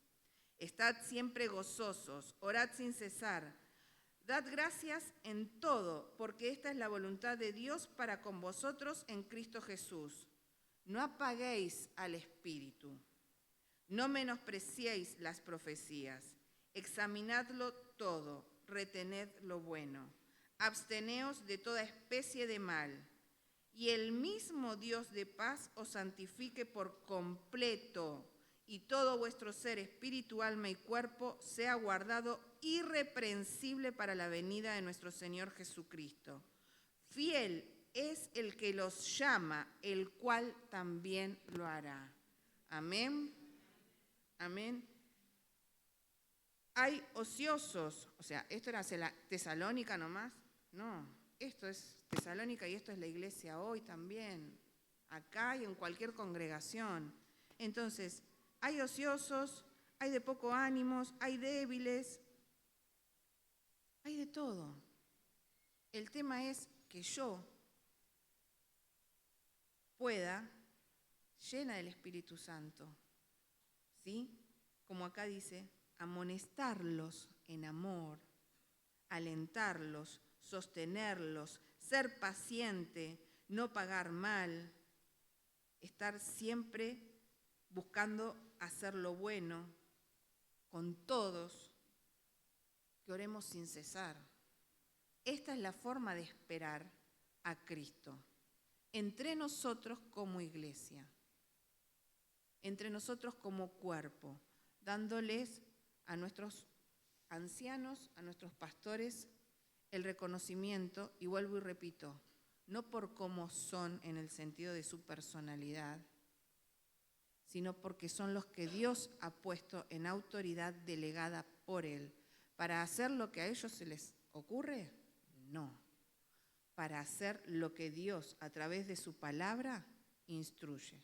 Estad siempre gozosos, orad sin cesar, dad gracias en todo, porque esta es la voluntad de Dios para con vosotros en Cristo Jesús. No apaguéis al Espíritu, no menospreciéis las profecías, examinadlo todo, retened lo bueno, absteneos de toda especie de mal, y el mismo Dios de paz os santifique por completo, y todo vuestro ser, espíritu, alma y cuerpo, sea guardado irreprensible para la venida de nuestro Señor Jesucristo. Fiel es el que los llama, el cual también lo hará. Amén. Amén. Hay ociosos, o sea, ¿esto era Tesalónica nomás? No, esto es Tesalónica y esto es la iglesia hoy también, acá y en cualquier congregación. Entonces, hay ociosos, hay de poco ánimos, hay débiles, hay de todo. El tema es que yo pueda, llena del Espíritu Santo, ¿sí? Como acá dice, amonestarlos en amor, alentarlos, sostenerlos, ser paciente, no pagar mal, estar siempre buscando hacer lo bueno con todos, que oremos sin cesar. Esta es la forma de esperar a Cristo, entre nosotros como iglesia, entre nosotros como cuerpo, dándoles a nuestros ancianos, a nuestros pastores, el reconocimiento, y vuelvo y repito, no por cómo son en el sentido de su personalidad, sino porque son los que Dios ha puesto en autoridad delegada por Él. ¿Para hacer lo que a ellos se les ocurre? No. Para hacer lo que Dios, a través de su palabra, instruye.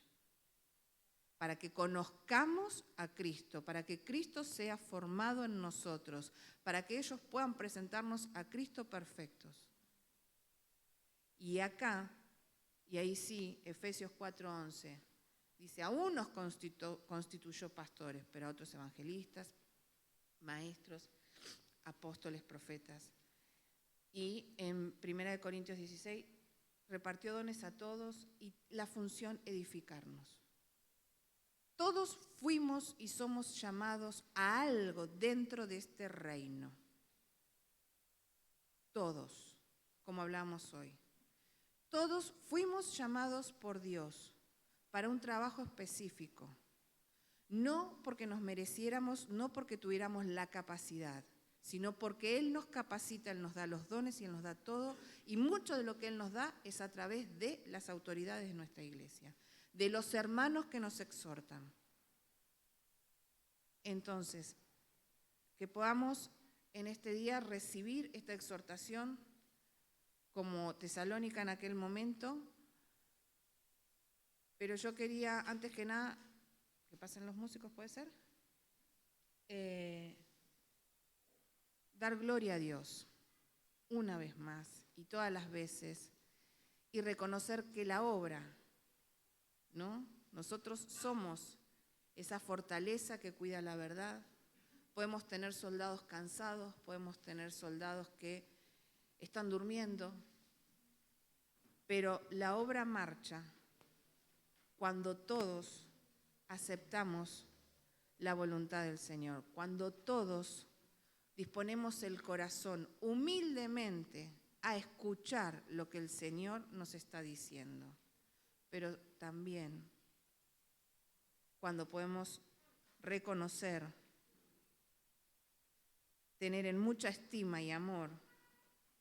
Para que conozcamos a Cristo, para que Cristo sea formado en nosotros, para que ellos puedan presentarnos a Cristo perfectos. Y acá, y ahí sí, Efesios 4:11, dice, a unos constituyó pastores, pero a otros evangelistas, maestros, apóstoles, profetas. Y en 1 Corintios 16, repartió dones a todos y la función edificarnos. Todos fuimos y somos llamados a algo dentro de este reino. Todos, como hablamos hoy. Todos fuimos llamados por Dios para un trabajo específico. No porque nos mereciéramos, no porque tuviéramos la capacidad, sino porque Él nos capacita, Él nos da los dones y Él nos da todo. Y mucho de lo que Él nos da es a través de las autoridades de nuestra iglesia, de los hermanos que nos exhortan. Entonces, que podamos en este día recibir esta exhortación como Tesalónica en aquel momento, pero yo quería, antes que nada, que pasen los músicos, ¿puede ser? Dar gloria a Dios una vez más y todas las veces y reconocer que la obra, ¿no? Nosotros somos esa fortaleza que cuida la verdad. Podemos tener soldados cansados, podemos tener soldados que están durmiendo, pero la obra marcha cuando todos aceptamos la voluntad del Señor, cuando todos disponemos el corazón humildemente a escuchar lo que el Señor nos está diciendo, pero también cuando podemos reconocer tener en mucha estima y amor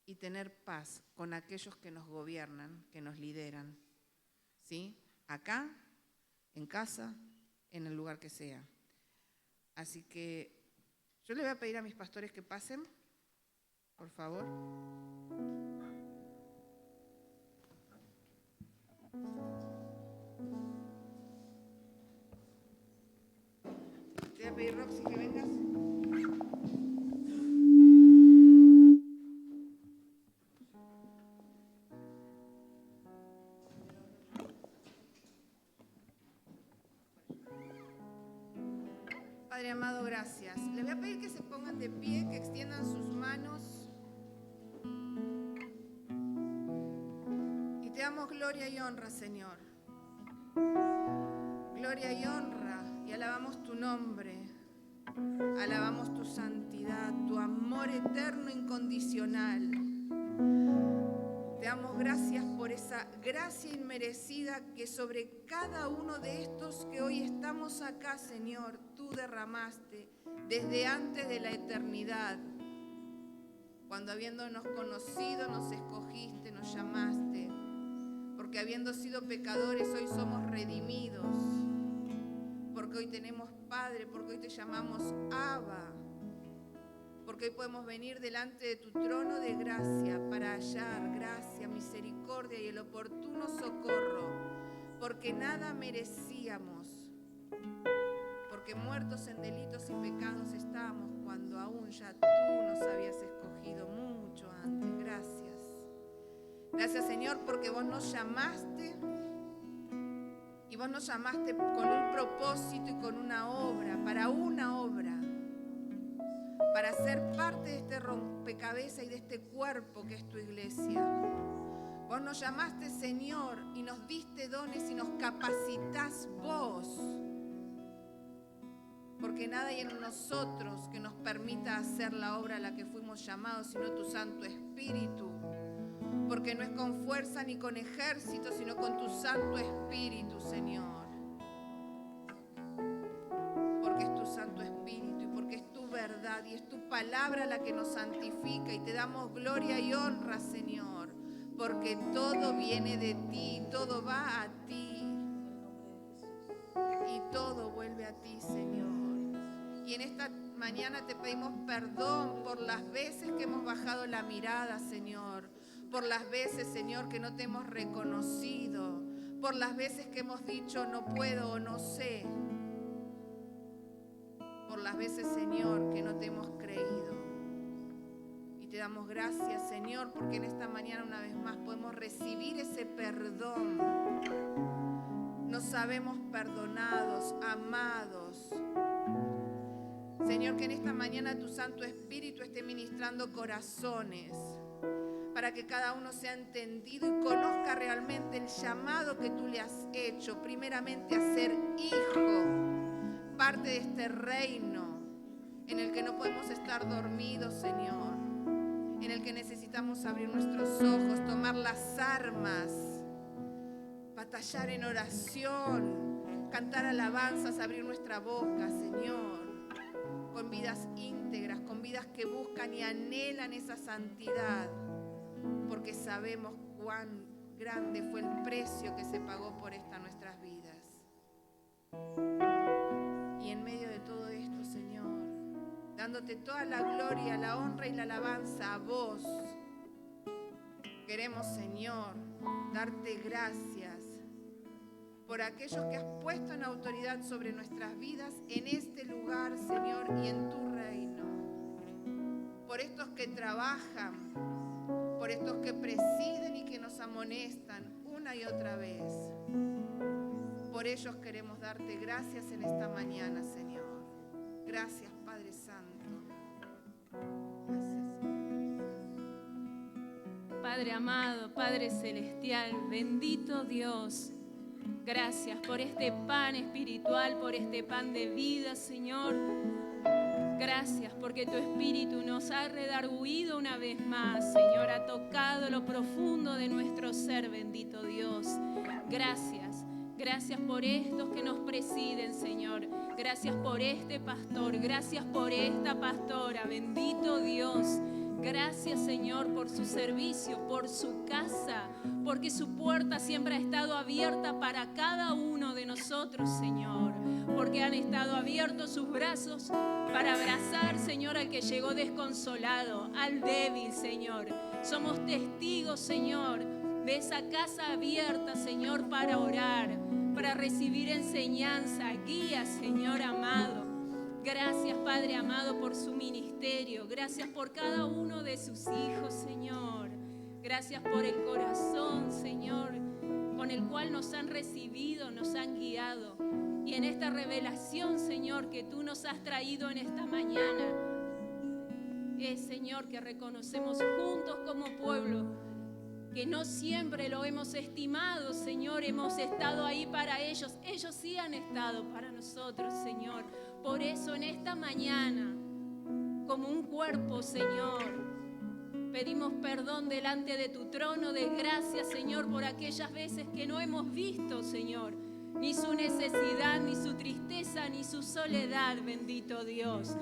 y tener paz con aquellos que nos gobiernan, que nos lideran, ¿sí? Acá, en casa, en el lugar que sea. Así que yo le voy a pedir a mis pastores que pasen, por favor. Te voy a pedir, Roxy, que vengas. Padre amado, gracias. Les voy a pedir que se pongan de pie, que extiendan sus manos. Y te damos gloria y honra, Señor. Gloria y honra, y alabamos tu nombre. Alabamos tu santidad, tu amor eterno, incondicional. Te damos gracias por esa gracia inmerecida que sobre cada uno de estos que hoy estamos acá, Señor, tú derramaste desde antes de la eternidad. Cuando habiéndonos conocido, nos escogiste, nos llamaste. Porque habiendo sido pecadores, hoy somos redimidos. Porque hoy tenemos Padre, porque hoy te llamamos Abba. Porque hoy podemos venir delante de tu trono de gracia para hallar gracia, misericordia y el oportuno socorro, porque nada merecíamos, porque muertos en delitos y pecados estábamos cuando aún ya tú nos habías escogido mucho antes. Gracias. Gracias, Señor, porque vos nos llamaste y vos nos llamaste con un propósito y con una obra, para una obra. Para ser parte de este rompecabezas y de este cuerpo que es tu iglesia. Vos nos llamaste, Señor, y nos diste dones y nos capacitás vos. Porque nada hay en nosotros que nos permita hacer la obra a la que fuimos llamados, sino tu Santo Espíritu. Porque no es con fuerza ni con ejército, sino con tu Santo Espíritu, Señor. Porque es tu Santo Espíritu. Verdad, y es tu palabra la que nos santifica, y te damos gloria y honra, Señor, porque todo viene de ti, todo va a ti y todo vuelve a ti, Señor. Y en esta mañana te pedimos perdón por las veces que hemos bajado la mirada, Señor, por las veces, Señor, que no te hemos reconocido, por las veces que hemos dicho no puedo o no sé, por las veces, Señor, que no te hemos creído. Y te damos gracias, Señor, porque en esta mañana una vez más podemos recibir ese perdón. Nos sabemos perdonados, amados. Señor, que en esta mañana tu Santo Espíritu esté ministrando corazones, para que cada uno sea entendido y conozca realmente el llamado que tú le has hecho, primeramente a ser hijo, parte de este reino en el que no podemos estar dormidos, Señor, en el que necesitamos abrir nuestros ojos, tomar las armas, batallar en oración, cantar alabanzas, abrir nuestra boca, Señor, con vidas íntegras, con vidas que buscan y anhelan esa santidad, porque sabemos cuán grande fue el precio que se pagó por esta nuestras vidas. Y en medio de todo esto, Señor, dándote toda la gloria, la honra y la alabanza a vos, queremos, Señor, darte gracias por aquellos que has puesto en autoridad sobre nuestras vidas en este lugar, Señor, y en tu reino. Por estos que trabajan, por estos que presiden y que nos amonestan una y otra vez. Por ellos queremos darte gracias en esta mañana, Señor. Gracias, Padre Santo. Gracias. Padre amado, Padre celestial, bendito Dios. Gracias por este pan espiritual, por este pan de vida, Señor. Gracias porque tu Espíritu nos ha redarguido una vez más, Señor. Ha tocado lo profundo de nuestro ser, bendito Dios. Gracias. Gracias por estos que nos presiden, Señor. Gracias por este pastor. Gracias por esta pastora. Bendito Dios. Gracias, Señor, por su servicio, por su casa, porque su puerta siempre ha estado abierta para cada uno de nosotros, Señor. Porque han estado abiertos sus brazos para abrazar, Señor, al que llegó desconsolado, al débil, Señor. Somos testigos, Señor, de esa casa abierta, Señor, para orar, para recibir enseñanza, guía, Señor amado. Gracias, Padre amado, por su ministerio. Gracias por cada uno de sus hijos, Señor. Gracias por el corazón, Señor, con el cual nos han recibido, nos han guiado. Y en esta revelación, Señor, que tú nos has traído en esta mañana, es, Señor, que reconocemos juntos como pueblo que no siempre lo hemos estimado, Señor, hemos estado ahí para ellos. Ellos sí han estado para nosotros, Señor. Por eso en esta mañana, como un cuerpo, Señor, pedimos perdón delante de tu trono de gracia, Señor, por aquellas veces que no hemos visto, Señor, ni su necesidad, ni su tristeza, ni su soledad, bendito Dios.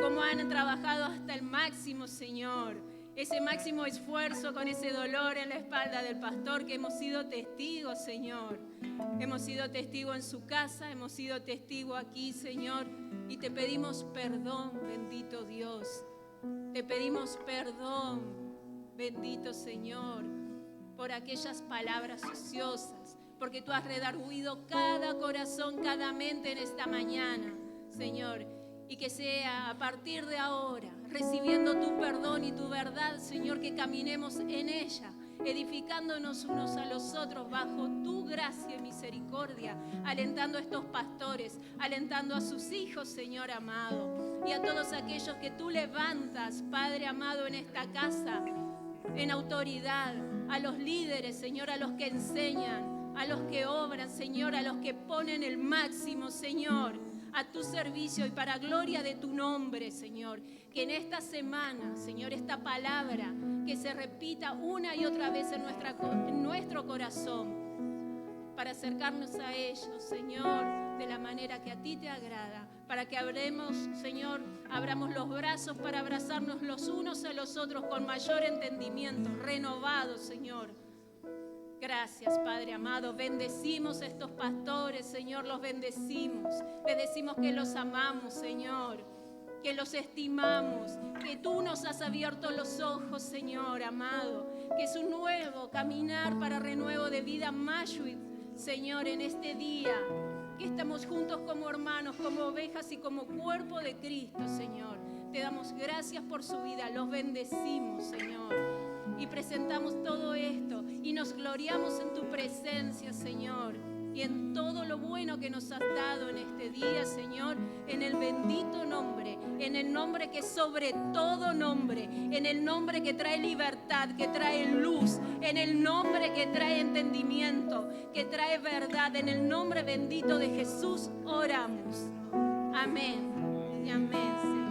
Como han trabajado hasta el máximo, Señor. Ese máximo esfuerzo con ese dolor en la espalda del pastor, que hemos sido testigos, Señor. Hemos sido testigos en su casa, hemos sido testigos aquí, Señor. Y te pedimos perdón, bendito Dios. Te pedimos perdón, bendito Señor, por aquellas palabras ociosas, porque tú has redarguido cada corazón, cada mente en esta mañana, Señor. Y que sea a partir de ahora, recibiendo tu perdón y tu verdad, Señor, que caminemos en ella, edificándonos unos a los otros bajo tu gracia y misericordia, alentando a estos pastores, alentando a sus hijos, Señor amado, y a todos aquellos que tú levantas, Padre amado, en esta casa, en autoridad, a los líderes, Señor, a los que enseñan, a los que obran, Señor, a los que ponen el máximo, Señor, a tu servicio y para gloria de tu nombre, Señor. Que en esta semana, Señor, esta palabra que se repita una y otra vez en nuestro corazón para acercarnos a ellos, Señor, de la manera que a ti te agrada, para que abramos los brazos para abrazarnos los unos a los otros con mayor entendimiento, renovados, Señor. Gracias, Padre amado. Bendecimos a estos pastores, Señor, los bendecimos. Les decimos que los amamos, Señor, que los estimamos, que tú nos has abierto los ojos, Señor amado, que es un nuevo caminar para renuevo de vida, Mashuit, Señor, en este día, que estamos juntos como hermanos, como ovejas y como cuerpo de Cristo, Señor. Te damos gracias por su vida, los bendecimos, Señor. Y presentamos todo esto y nos gloriamos en tu presencia, Señor, y en todo lo bueno que nos has dado en este día, Señor, en el bendito nombre, en el nombre que sobre todo nombre, en el nombre que trae libertad, que trae luz, en el nombre que trae entendimiento, que trae verdad, en el nombre bendito de Jesús oramos. Amén y amén, Señor.